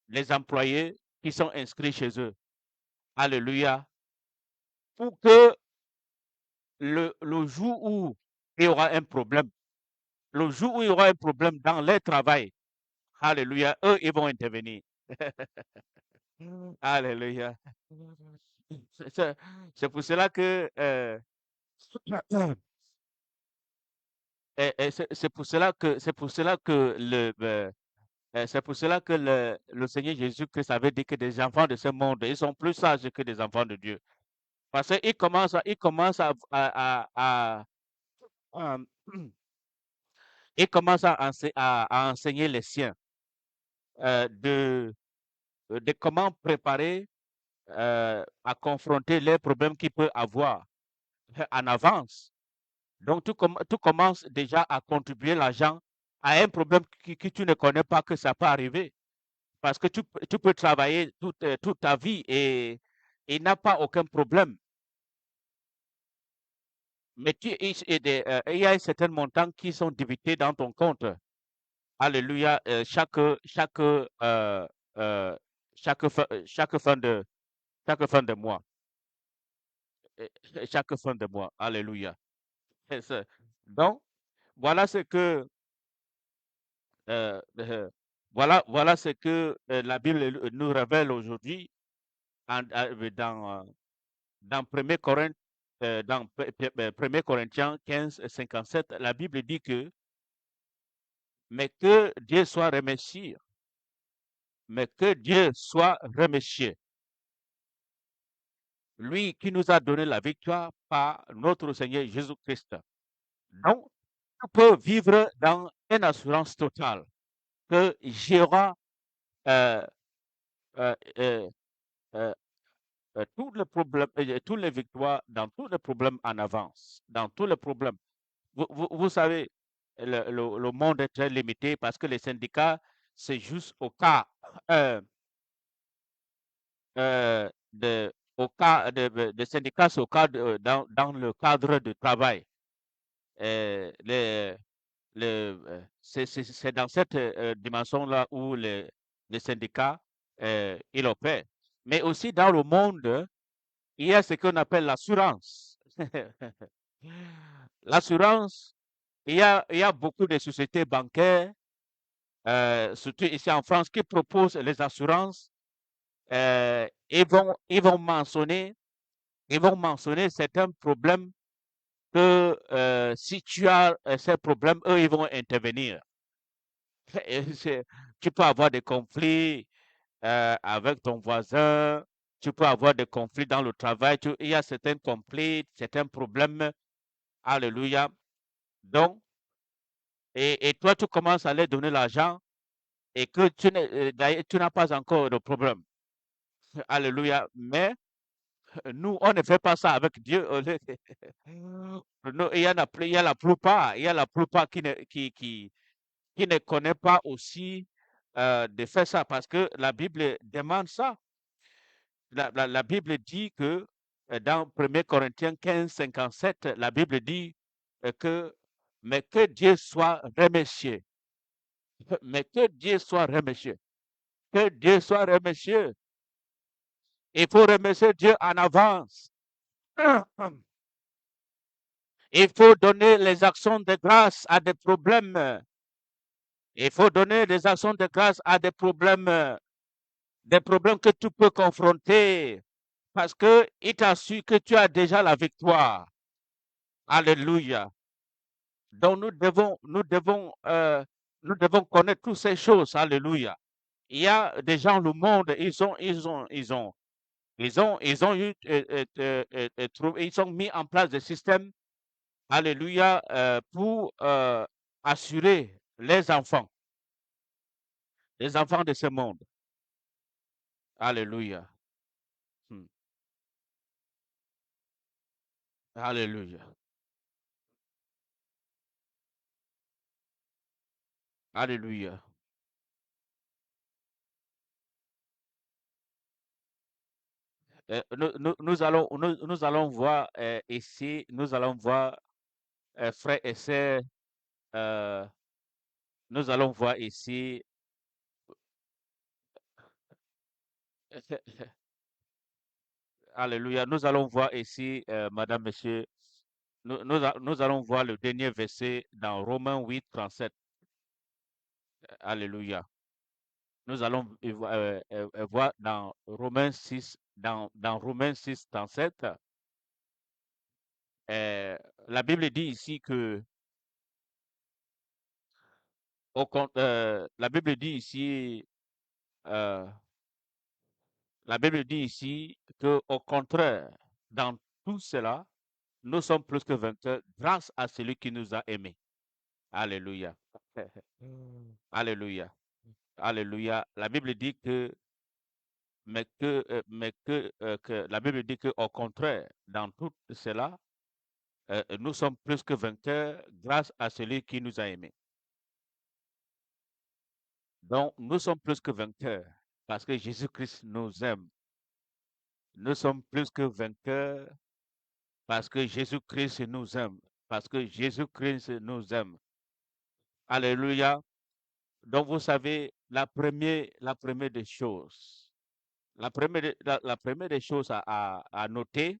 les employés qui sont inscrits chez eux. Alléluia. Pour que le jour où il y aura un problème, le jour où il y aura un problème dans leur travail, alléluia, eux, ils vont intervenir. Alléluia. C'est c'est pour cela que c'est pour cela que c'est pour cela que le Seigneur Jésus-Christ avait dit que des enfants de ce monde, ils sont plus sages que des enfants de Dieu. Parce qu'il commence à- il commence à enseigner les siens euh, de, de comment préparer à confronter les problèmes qu'il peut avoir en avance. Donc, tu commences déjà à contribuer l'argent à un problème que tu ne connais pas que ça peut arriver. Parce que tu peux travailler toute ta vie et il n'a pas aucun problème. Mais il y a un certain montant qui sont débités dans ton compte. Alléluia. Euh, chaque chaque fin de mois. euh, Chaque fin de mois. Alléluia. Et donc, voilà ce que voilà ce que la Bible nous révèle aujourd'hui dans 1 Corinthiens, dans 1 Corinthiens 15, 57. La Bible dit que, mais que Dieu soit remercié, mais que Dieu soit remercié, lui qui nous a donné la victoire par notre Seigneur Jésus-Christ. Donc, tu peux vivre dans une assurance totale que j'aurai euh, euh, euh, euh, tous les victoires dans tous les problèmes en avance, dans tous les problèmes. Vous savez, le monde est très limité parce que les syndicats, c'est juste au cas, euh, au cas de syndicats, c'est au cas dans le cadre de travail. Les, c'est dans cette dimension-là où les syndicats, ils opèrent. Mais aussi dans le monde, il y a ce qu'on appelle l'assurance. L'assurance, il y a beaucoup de sociétés bancaires, surtout ici en France, qui proposent les assurances. Ils vont mentionner certains problèmes que si tu as ces problèmes, eux, ils vont intervenir. Et tu peux avoir des conflits avec ton voisin, tu peux avoir des conflits dans le travail, il y a certains conflits, certains problèmes. Alléluia. Donc, et toi, tu commences à leur donner l'argent et que d'ailleurs, tu n'as pas encore de problème. Alléluia. Mais nous, on ne fait pas ça avec Dieu. Il y en a, il y a la plupart qui ne connaît pas aussi de faire ça parce que la Bible demande ça. La Bible dit que dans 1 Corinthiens 15, 57, la Bible dit que, mais que Dieu soit remercié. Mais que Dieu soit remercié. Que Dieu soit remercié. Il faut remercier Dieu en avance. Il faut donner les actions de grâce à des problèmes. Il faut donner des actions de grâce à des problèmes que tu peux confronter parce que il t'a su que tu as déjà la victoire. Alléluia. Donc nous devons connaître toutes ces choses. Alléluia. Il y a des gens, le monde, ils ont eu, ils ont mis en place des systèmes, alléluia, pour assurer les enfants de ce monde. Alléluia. Hmm. Alléluia. Alléluia. Nous allons voir ici, nous allons voir, frères et sœurs, euh, nous allons voir ici, alléluia, nous allons voir ici, madame, monsieur, nous allons voir le dernier verset dans Romains 8, 37. Alléluia. Nous allons voir dans Romains 6, dans Romains 6, 37. euh, la Bible dit ici que, la Bible dit ici, euh, la Bible dit ici que, au contraire, dans tout cela, nous sommes plus que vainqueurs grâce à celui qui nous a aimés. Alléluia. Alléluia. Alléluia. La Bible dit que, que la Bible dit que, au contraire, dans tout cela, nous sommes plus que vainqueurs grâce à celui qui nous a aimés. Donc, nous sommes plus que vainqueurs parce que Jésus-Christ nous aime. Nous sommes plus que vainqueurs parce que Jésus-Christ nous aime. Parce que Jésus-Christ nous aime. Alléluia. Donc, vous savez, la première des choses, la première des choses à noter,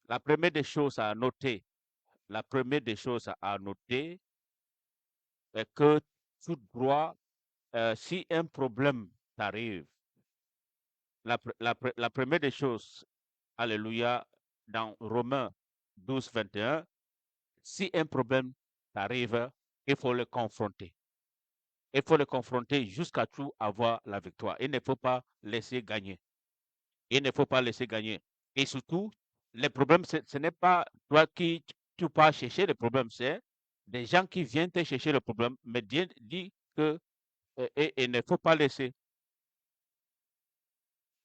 la première des choses à noter, la première des choses à noter est que tout droit, si un problème t'arrive, la première des choses, alléluia, dans Romains 12, 21, si un problème t'arrive, il faut le confronter. Il faut le confronter jusqu'à tout avoir la victoire. Il ne faut pas laisser gagner. Il ne faut pas laisser gagner. Et surtout, les problèmes, ce n'est pas toi qui tu pars chercher le problème, c'est des gens qui viennent te chercher le problème, mais Dieu dit que et il ne faut pas laisser.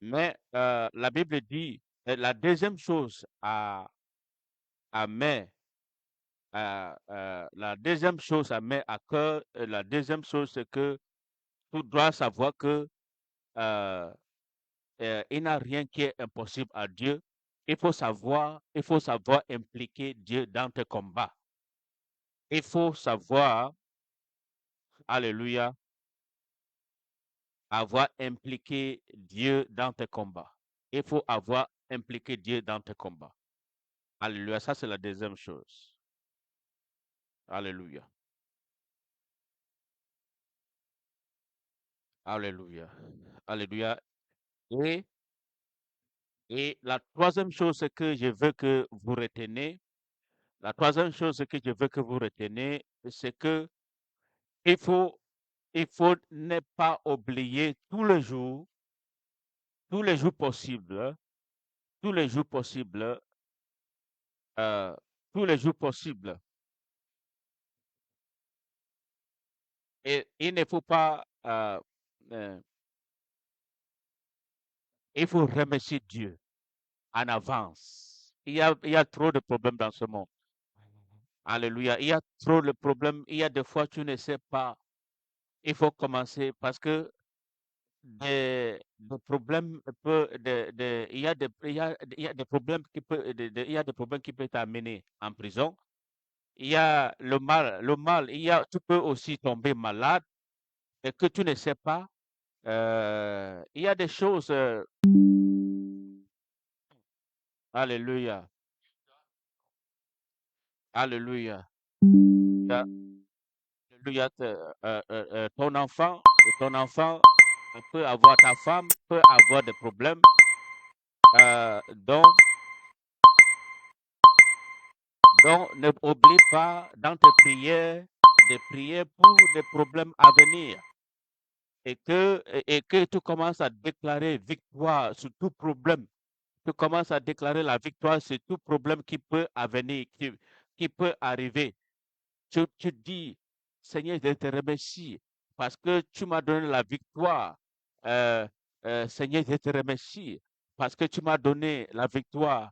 Mais la Bible dit, la deuxième chose à mettre, la deuxième chose à mettre à cœur, la deuxième chose, c'est que tu dois savoir que euh, il n'y a rien qui est impossible à Dieu. Il faut savoir impliquer Dieu dans tes combats. Il faut savoir, alléluia, avoir impliqué Dieu dans tes combats. Il faut avoir impliqué Dieu dans tes combats. Alléluia, ça c'est la deuxième chose. Alléluia, alléluia, alléluia. Et, et la troisième chose que je veux que vous retenez, la troisième chose que je veux que vous retenez, c'est que il faut, il faut ne pas oublier tous les jours possibles, tous les jours possibles, euh, tous les jours possibles. Et il ne faut pas, euh, il faut remercier Dieu en avance. Il y a trop de problèmes dans ce monde. Alléluia. Il y a trop de problèmes. Il y a des fois, tu ne sais pas. Il faut commencer parce que des problèmes il y a des problèmes il y a des problèmes qui peuvent t'amener en prison. Il y a le mal, tu peux aussi tomber malade et que tu ne sais pas. Il y a des choses, alléluia, alléluia, alléluia, ton enfant peut avoir, ta femme peut avoir des problèmes, donc, n'oublie pas dans tes prières de prier pour des problèmes à venir et que tu commences à déclarer victoire sur tout problème. Tu commences à déclarer la victoire sur tout problème qui peut venir, qui peut arriver. Tu dis, Seigneur, je te remercie parce que tu m'as donné la victoire. Euh, Seigneur, je te remercie parce que tu m'as donné la victoire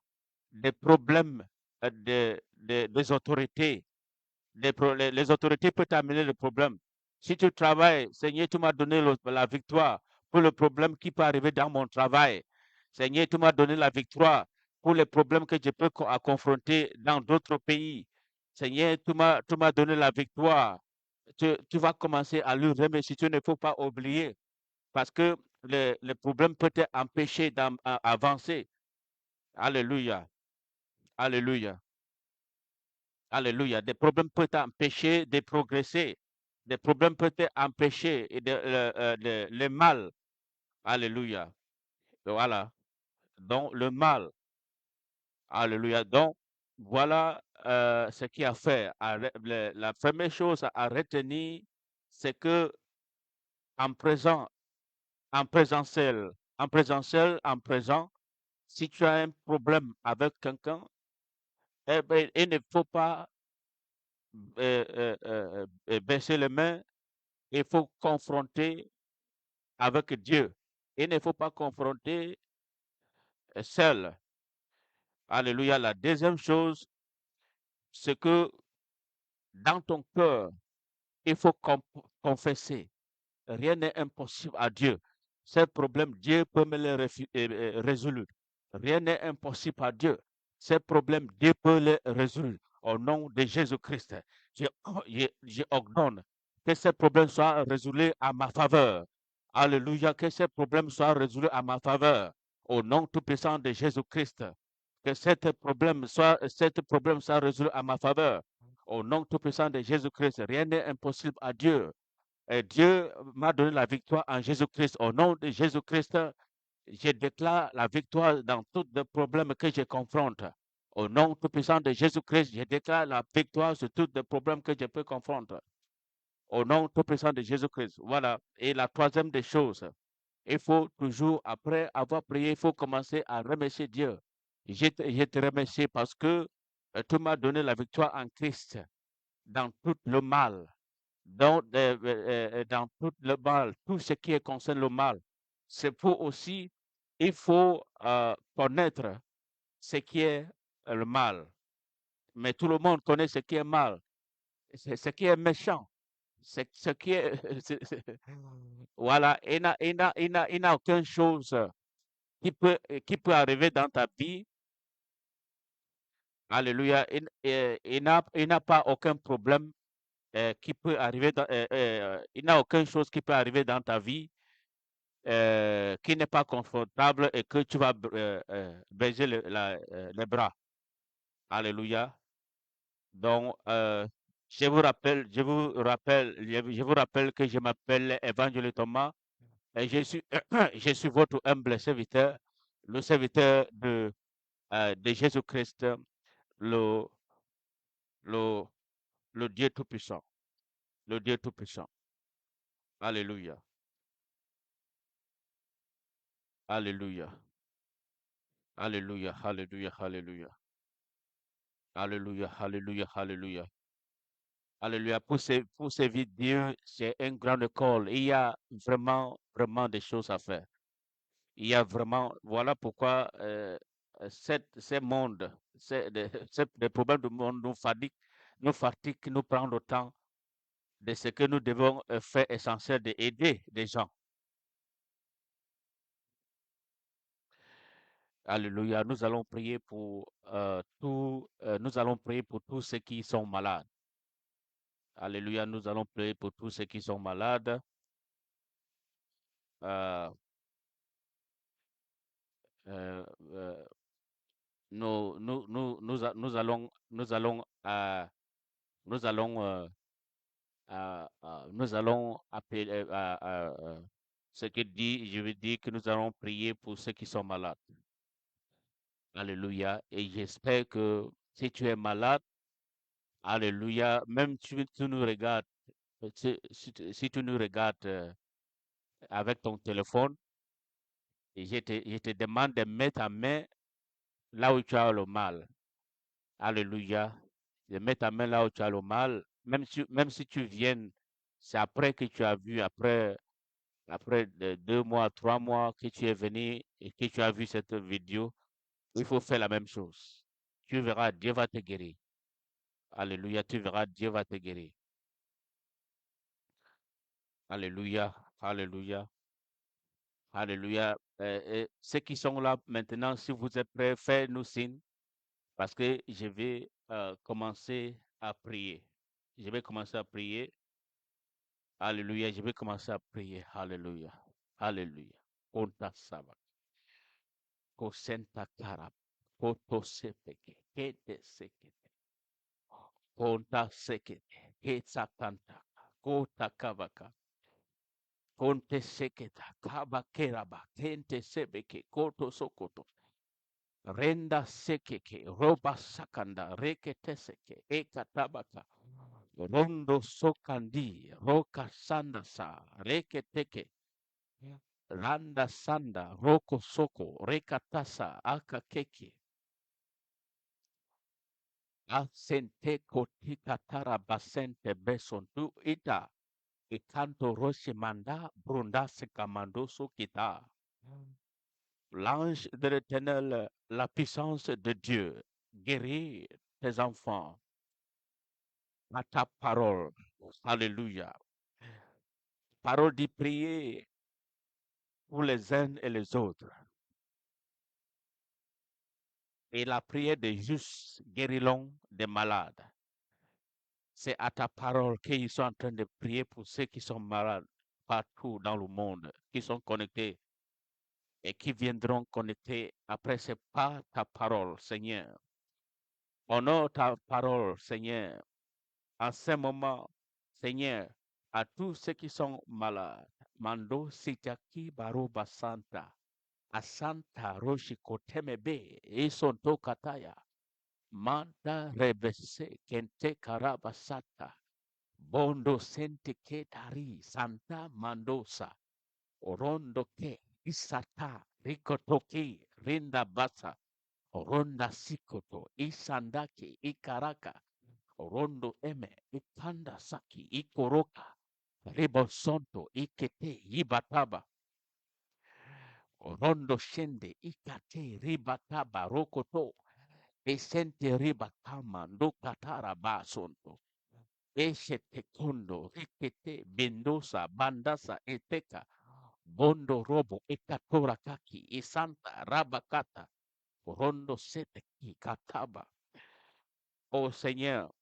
des problèmes des autorités. Les autorités peuvent t'amener le problème. Si tu travailles, Seigneur, tu m'as donné la victoire pour le problème qui peut arriver dans mon travail. Seigneur, tu m'as donné la victoire pour les problèmes que je peux confronter dans d'autres pays. Seigneur, tu m'as donné la victoire. Tu vas commencer à lui remercier. Tu ne faut pas oublier parce que le problème peut t'empêcher d'avancer. Alléluia. Alléluia. Alléluia. Des problèmes peuvent t'empêcher de progresser. Des problèmes peuvent t'empêcher le mal. Alléluia. Voilà. Donc, le mal. Alléluia. Donc, voilà ce qu'il y a à faire. La première chose à retenir, c'est que en présent, en présent, si tu as un problème avec quelqu'un, eh ben, il ne faut pas baisser les mains. Il faut confronter avec Dieu. Il ne faut pas confronter seul. Alléluia. La deuxième chose, c'est que dans ton cœur, il faut confesser. Rien n'est impossible à Dieu. Ces problèmes, Dieu peut me les résoudre. Rien n'est impossible à Dieu. Ces problèmes, Dieu peut les résoudre. Au nom de Jésus-Christ, je ordonne que ces problèmes soient résolus à ma faveur. Alléluia, que ces problèmes soient résolus à ma faveur. Au nom tout-puissant de Jésus-Christ, que ces problèmes soient résolus à ma faveur. Au nom tout-puissant de Jésus-Christ, rien n'est impossible à Dieu. Et Dieu m'a donné la victoire en Jésus-Christ. Au nom de Jésus-Christ, je déclare la victoire dans tous les problèmes que je confronte. Au nom tout-puissant de Jésus-Christ, je déclare la victoire sur tous les problèmes que je peux confronter. Au nom tout-puissant de Jésus-Christ. Voilà. Et la troisième des choses, il faut toujours, après avoir prié, il faut commencer à remercier Dieu. Je te remercie parce que tu m'as donné la victoire en Christ dans tout le mal, dans tout le mal, tout ce qui concerne le mal. C'est pour aussi il faut connaître ce qui est le mal. Mais tout le monde connaît ce qui est mal, ce qui est méchant, ce qui est... Voilà, il n'a aucune chose qui peut arriver dans ta vie. Alléluia. Il n'a pas aucun problème qui peut arriver il n'a aucune chose qui peut arriver dans ta vie qui n'est pas confortable et que tu vas baiser les bras. Alléluia. Donc, je vous rappelle que je m'appelle Évangile Thomas et je suis, je suis votre humble serviteur, le serviteur de Jésus-Christ, le, le, le Dieu Tout-Puissant, le Dieu Tout-Puissant. Alléluia. Alléluia. Alléluia. Alléluia. Alléluia. Alléluia. Alléluia. Alléluia. Alléluia. Pour servir Dieu, c'est une grande école. Il y a vraiment, vraiment des choses à faire. Il y a vraiment, voilà pourquoi ces mondes, des problèmes du monde nous fatiguent, nous prennent le temps de ce que nous devons faire essentiel d'aider des gens. Alléluia. Nous allons prier pour tous ceux qui sont malades. Alléluia. Nous allons prier pour tous ceux qui sont malades. Euh, euh, euh, nous allons, nous allons appeler, ce que dit, je veux dire que nous allons prier pour ceux qui sont malades. Alléluia. Et j'espère que si tu es malade, alléluia, même si tu nous regardes, si tu nous regardes avec ton téléphone, et je te demande de mettre ta main là où tu as le mal. Alléluia. De mettre ta main là où tu as le mal, même si tu viens, c'est après que tu as vu, après 2 mois, 3 mois que tu es venu et que tu as vu cette vidéo, il faut faire la même chose. Tu verras, Dieu va te guérir. Alléluia, tu verras, Dieu va te guérir. Alléluia, alléluia, alléluia. Et ceux qui sont là maintenant, si vous êtes prêts, faites-nous signe parce que je vais commencer à prier. Je vais commencer à prier. Alléluia, je vais commencer à prier. Alléluia, alléluia. Konta saba, kosenta karab, koto sepeke, kete sekete, konta sekete, ketsa kanta, kota kabaka, konte seketa, kaba keraba, kente sebeke, koto sokoto, renda sekeke, roba sakanda, rekete seke, ekatabaka, rondo sokandi, roka sandasa, reketeke, randa sanda, roko soko, rekatasa, akakeke, asente kotika tara basente besontu ita, ikanto roshi manda, brunda sekamandoso kita. L'ange de l'Éternel, la puissance de Dieu, guérit tes enfants à ta parole. Alléluia. Parole dit prier pour les uns et les autres. Et la prière des justes guériront des malades. C'est à ta parole qu'ils sont en train de prier pour ceux qui sont malades partout dans le monde, qui sont connectés et qui viendront connecter après. C'est pas ta parole, Seigneur. Honore ta parole, Seigneur. En ce moment, Seigneur, à tous ceux qui sont malades, Mando Sitaki Baroba Santa, Asanta Roshi Kotemebe, Isonto Kataya, Manta Rebese, Kente Karabasata, Bondo Sente Ketari, Santa Mandosa, Orondo Ke, Isata, Rikotoki, Rinda Basa, Ronda Sikoto, Isandaki, Ikaraka, Rondo eme, ikanda saki, ikoroka, rebosonto, ikete, ibataba, Rondo shende ikate ribakaba rokoto. Esente ribakama ndo katara basonto. Eshete kondo rikete bendosa bandasa eteka. Bondo robo ekatora kaki isanta rabakata. Rondo sete ki kataba. Oh Seigneur,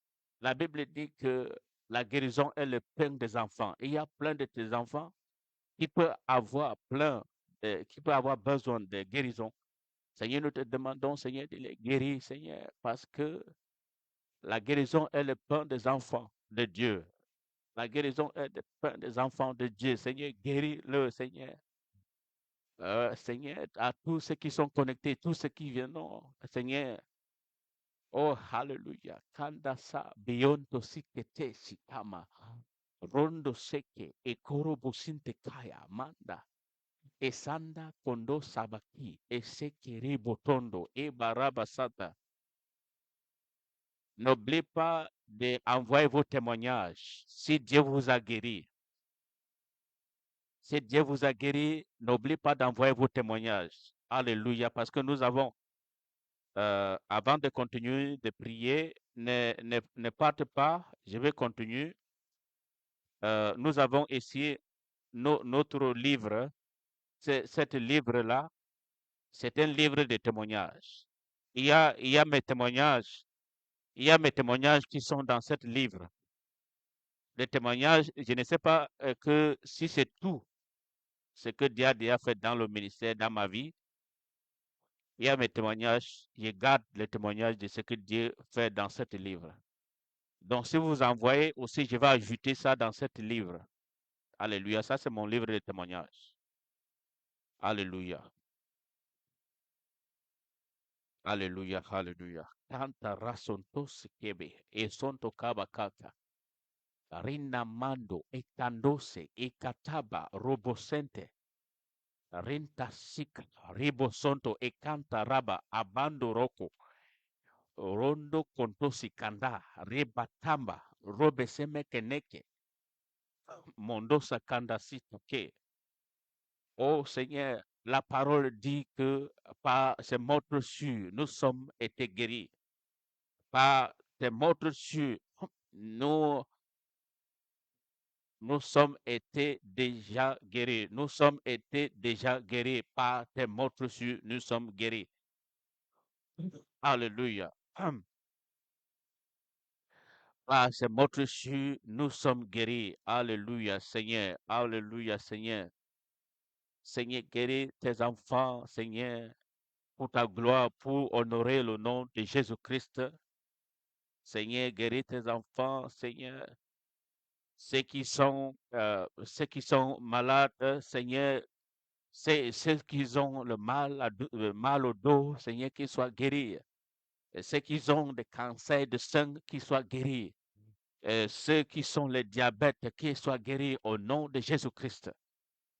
la Bible dit que la guérison est le pain des enfants. Il y a plein de tes enfants qui peuvent avoir qui peuvent avoir besoin de guérison. Seigneur, nous te demandons, Seigneur, de les guérir, Seigneur, parce que la guérison est le pain des enfants de Dieu. La guérison est le pain des enfants de Dieu. Seigneur, guéris-le, Seigneur. Seigneur, à tous ceux qui sont connectés, tous ceux qui viennent, Seigneur. Oh, hallelujah. Kandasa, beyond sikete shikama. Rondo seke, ekoro bosinte kaya, manda. Esanda kondo sabaki, eseke ribotondo, e baraba sata. N'oubliez pas d'envoyer vos témoignages. Si Dieu vous a guéri, si Dieu vous a guéri, n'oubliez pas d'envoyer vos témoignages. Alléluia, parce que nous avons, avant de continuer de prier, ne parte pas, je vais continuer. Nous avons ici notre livre. Cet livre-là, c'est un livre de témoignages. Il y a mes témoignages. Il y a mes témoignages qui sont dans ce livre. Les témoignages, je ne sais pas que si c'est tout ce que Dieu a déjà fait dans le ministère, dans ma vie. Il y a mes témoignages. Je garde les témoignages de ce que Dieu fait dans ce livre. Donc, si vous envoyez aussi, je vais ajouter ça dans ce livre. Alléluia. Ça, c'est mon livre de témoignages. Alléluia. Alléluia. Alléluia. Tanta rasonto sikebe. E sonto kabakaka. Rina mando. Ekandose. Ekataba. Robosente. Rinta sika. Ribosonto. Ekanta raba. Abando roko. Rondo kontosi kanda. Ribatamba. Robeseme keneke. Mondosa kanda sitoke. Oh Seigneur, la parole dit que par ces morsures, nous sommes été guéris. Par tes morsures, nous, nous sommes été déjà guéris. Nous sommes été déjà guéris. Par tes morsures, nous sommes guéris. Alléluia. Par ces morsures, nous sommes guéris. Alléluia, Seigneur. Alléluia, Seigneur. Seigneur, guéris tes enfants, Seigneur, pour ta gloire, pour honorer le nom de Jésus-Christ. Seigneur, guéris tes enfants, Seigneur. Ceux qui sont malades, Seigneur, ceux qui ont le mal au dos, Seigneur, qu'ils soient guéris. Et ceux qui ont des cancers de sang, qu'ils soient guéris. Et ceux qui sont les diabètes, qu'ils soient guéris au nom de Jésus-Christ.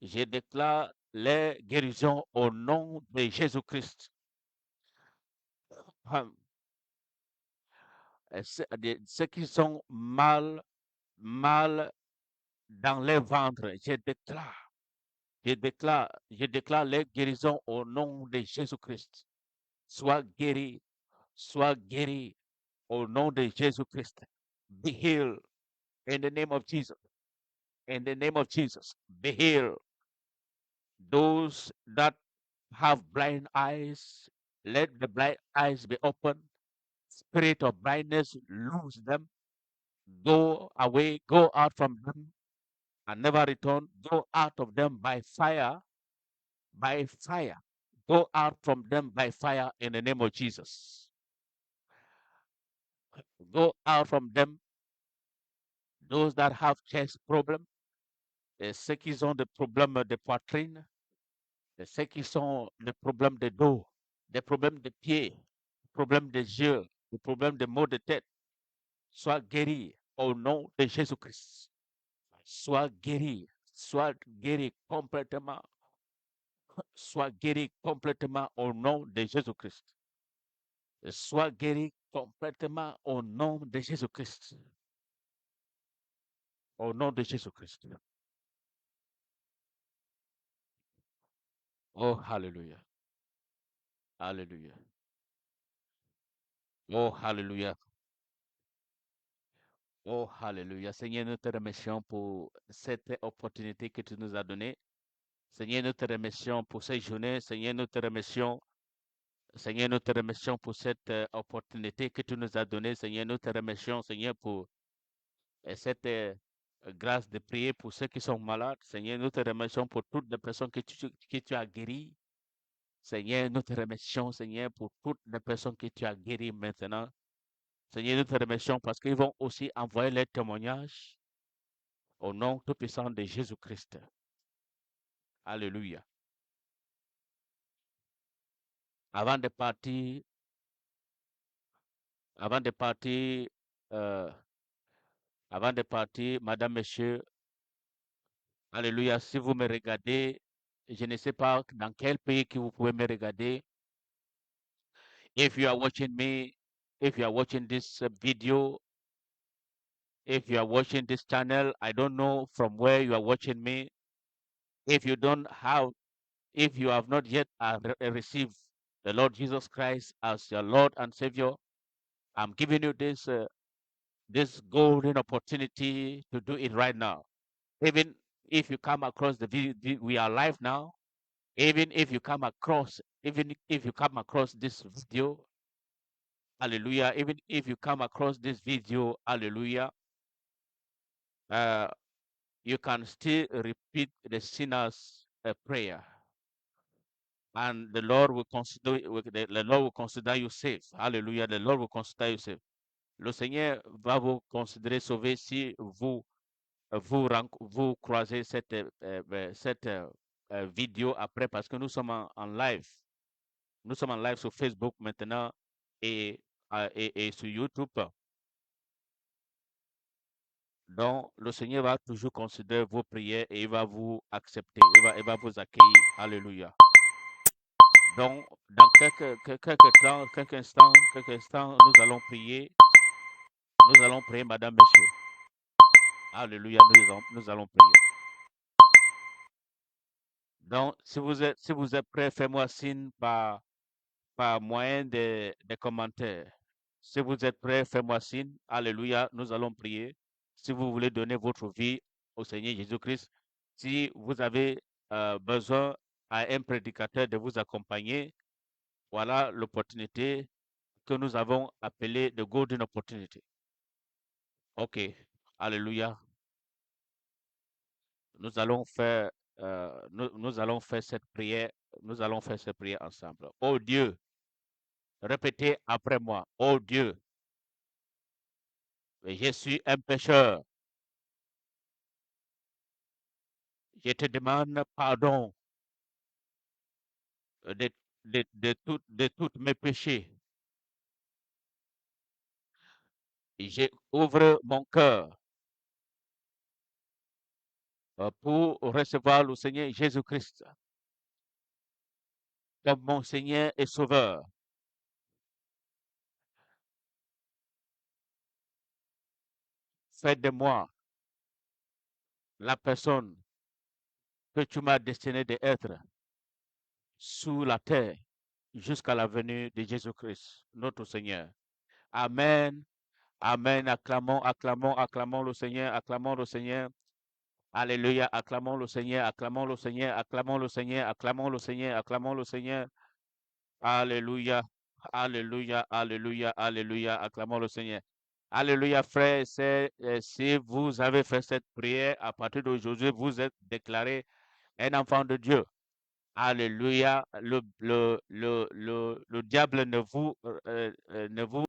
Je déclare les guérisons au nom de Jésus-Christ. Hum, ceux qui sont mal dans les ventres, je déclare les guérisons au nom de Jésus-Christ. Sois guéri au nom de Jésus-Christ. Be healed in the name of Jesus. In the name of Jesus, be healed. Those that have blind eyes, let the blind eyes be open. Spirit of blindness, lose them. Go away, go out from them, and never return. Go out of them by fire, by fire. Go out from them by fire in the name of Jesus. Go out from them, those that have chest problem, ceux qui ont des problèmes de poitrine, ceux qui ont des problèmes de dos, des problèmes de pieds, des problèmes de yeux, des problèmes de maux de tête, sois guéri au nom de Jésus-Christ. Sois guéri complètement, sois guéri complètement au nom de Jésus-Christ. Sois guéri complètement au nom de Jésus-Christ. Au nom de Jésus-Christ. Oh, hallelujah. Hallelujah. Oh, hallelujah. Oh, hallelujah. Seigneur, nous te remercions pour cette opportunité que tu nous as donnée. Seigneur, nous te remercions pour cette journée. Seigneur, nous te remercions. Seigneur, nous te remercions pour cette opportunité que tu nous as donnée. Seigneur, nous te remercions, Seigneur, pour cette grâce de prier pour ceux qui sont malades. Seigneur, nous te remercions pour toutes les personnes que tu as guéries. Seigneur, nous te remercions, Seigneur, pour toutes les personnes que tu as guéries maintenant. Seigneur, nous te remercions parce qu'ils vont aussi envoyer les témoignages au nom tout-puissant de Jésus-Christ. Alléluia. Avant de partir, avant de partir, euh, avant de partir, Madame, Monsieur, Alléluia, si vous me regardez, je ne sais pas dans quel pays que vous pouvez me regarder. If you are watching me, if you are watching this video, if you are watching this channel, I don't know from where you are watching me. If you don't have, if you have not yet received the Lord Jesus Christ as your Lord and Savior, I'm giving you this golden opportunity to do it right now. Even if you come across the video, we are live now. Even if you come across, even if you come across this video, hallelujah. Even if you come across this video, hallelujah, uh, you can still repeat the sinner's prayer, and the Lord will the Lord will consider you safe. Hallelujah. The Lord will consider you safe. Le Seigneur va vous considérer sauvé si vous croisez cette vidéo après, parce que nous sommes en live. Nous sommes en live sur Facebook maintenant et, et sur YouTube. Donc, le Seigneur va toujours considérer vos prières et il va vous accepter, il va vous accueillir. Alléluia. Donc, dans quelques instants, nous allons prier. Nous allons prier, Madame, Monsieur. Alléluia, nous allons prier. Donc, si vous êtes prêts, faites-moi signe par moyen des commentaires. Si vous êtes prêts, faites-moi signe. Alléluia, nous allons prier. Si vous voulez donner votre vie au Seigneur Jésus-Christ, si vous avez besoin à un prédicateur de vous accompagner, voilà l'opportunité que nous avons appelée de Golden Opportunity. OK. Alléluia. Nous allons faire, nous allons faire cette prière. Nous allons faire cette prière ensemble. Oh Dieu, répétez après moi. Oh Dieu, je suis un pécheur. Je te demande pardon de, de tous mes péchés. J'ouvre mon cœur pour recevoir le Seigneur Jésus-Christ comme mon Seigneur et Sauveur. Fais de moi la personne que tu m'as destiné d'être sous la terre jusqu'à la venue de Jésus-Christ, notre Seigneur. Amen. Amen. Acclamons, acclamons, acclamons le Seigneur, acclamons le Seigneur. Alléluia, acclamons le Seigneur, acclamons le Seigneur, acclamons le Seigneur, acclamons le Seigneur, acclamons le Seigneur. Alléluia, alléluia, alléluia, alléluia, acclamons le Seigneur. Alléluia, frère, si vous avez fait cette prière, à partir d'aujourd'hui, vous êtes déclaré un enfant de Dieu. Alléluia, le diable ne vous